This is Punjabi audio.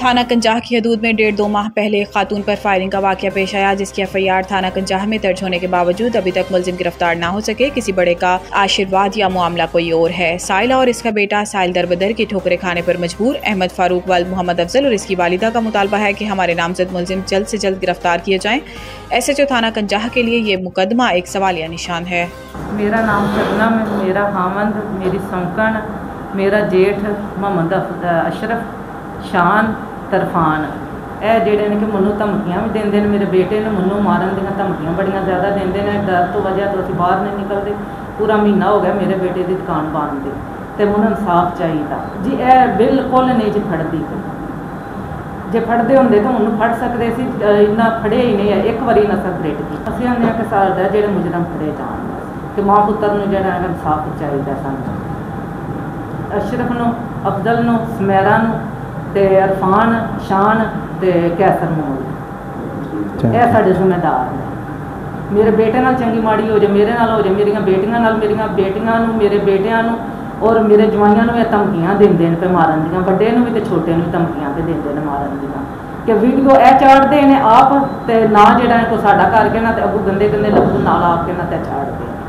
थाना कंजाह की हदूद में 1.5-2 माह पहले एक खातून पर फायरिंग का वाक़या पेश आया, जिसकी एफआईआर थाना कंजाह में दर्ज होने के बावजूद अभी तक मुलजिम गिरफ्तार ना हो सके। किसी बड़े का आशीर्वाद या मामला कोई और है। साइला और इसका बेटा साहिल दरबदर की ठोकरें खाने पर मजबूर। अहमद फारूक वाल मोहम्मद अफजल और इसकी वालिदा का मुतालबा है कि हमारे नामजद मुलजिम जल्द से जल्द गिरफ्तार किए जाएं। SHO थाना कंजाह के लिए ये मुकदमा एक सवालिया निशान है। मेरा नाम शबनम, मेरा हामंद, मेरी संकन, मेरा जेठ मोहम्मद अशरफ, शान, तरफान ਇਹ ਜਿਹੜੇ ਨੇ ਕਿ ਮੈਨੂੰ ਧਮਕੀਆਂ ਵੀ ਦਿੰਦੇ ਨੇ। ਮੇਰੇ ਬੇਟੇ ਨੂੰ ਮੈਨੂੰ ਮਾਰਨ ਦੀਆਂ ਧਮਕੀਆਂ ਬੜੀਆਂ ਜ਼ਿਆਦਾ ਦਿੰਦੇ ਨੇ। ਡਰ ਤੋਂ ਵਜ੍ਹਾ ਤੋਂ ਅਸੀਂ ਬਾਹਰ ਨਹੀਂ ਨਿਕਲਦੇ। ਪੂਰਾ ਮਹੀਨਾ ਹੋ ਗਿਆ ਮੇਰੇ ਬੇਟੇ ਦੀ ਦੁਕਾਨ ਬੰਦ ਦੀ ਤੇ ਮੈਨੂੰ ਇਨਸਾਫ ਚਾਹੀਦਾ ਜੀ। ਇਹ ਬਿਲਕੁਲ ਨਹੀਂ ਜੀ ਫੜਦੀ ਪਈ। ਜੇ ਫੜਦੇ ਹੁੰਦੇ ਤਾਂ ਉਹਨੂੰ ਫੜ ਸਕਦੇ ਸੀ, ਇੰਨਾ ਫੜਿਆ ਹੀ ਨਹੀਂ ਹੈ। ਇੱਕ ਵਾਰੀ ਨਸਲ ਬ੍ਰੇਟ ਦੀ ਅਸੀਂ ਆਉਂਦੇ ਹਾਂ ਕਿ ਸਾਡਾ ਜਿਹੜੇ ਮੁਜਰਮ ਫੜੇ ਜਾਣ ਕਿ ਮਾਂ ਪੁੱਤਰ ਨੂੰ ਜਿਹੜਾ ਇਨਸਾਫ ਚਾਹੀਦਾ ਸਾਨੂੰ। ਅਸ਼ਰਫ ਨੂੰ, ਅਫਜ਼ਲ ਨੂੰ, ਸਮੈਰਾ ਨੂੰ ਤੇ ਅਰਫਾਨ, शान ਤੇ ਕੈਸਰ ਮੋਲ ਇਹ ਸਾਡੇ ਜ਼ਿੰਮੇਦਾਰ ਨੇ। ਮੇਰੇ ਬੇਟੇ ਨਾਲ ਚੰਗੀ ਮਾੜੀ ਹੋ ਜਾਏ, ਮੇਰੇ ਨਾਲ ਹੋ ਜਾਏ, ਮੇਰੀਆਂ ਬੇਟੀਆਂ ਨਾਲ, ਮੇਰੀਆਂ ਬੇਟੀਆਂ ਨੂੰ, ਮੇਰੇ ਬੇਟਿਆਂ ਨੂੰ ਔਰ ਮੇਰੇ ਜਵਾਈਆਂ ਨੂੰ ਇਹ ਧਮਕੀਆਂ ਦਿੰਦੇ ਨੇ ਤੇ ਮਾਰਨ ਦੀਆਂ। ਵੱਡੇ ਨੂੰ ਵੀ ਤੇ ਛੋਟੇ ਨੂੰ ਵੀ ਧਮਕੀਆਂ ਤੇ ਦਿੰਦੇ ਨੇ ਮਾਰਨ ਦੀਆਂ ਕਿ ਵੀਡੀਓ ਇਹ ਚਾੜਦੇ ਨੇ ਆਪ ਤੇ ਨਾ ਜਿਹੜਾ ਕੋ ਸਾਡਾ ਕਰਕੇ ਨਾ ਤੇ ਅੱਗੋਂ ਗੰਦੇ ਗੰਦੇ ਲੋਕ ਨਾਲ ਆ ਕੇ ਨਾ ਤੇ ਚਾੜਦੇ।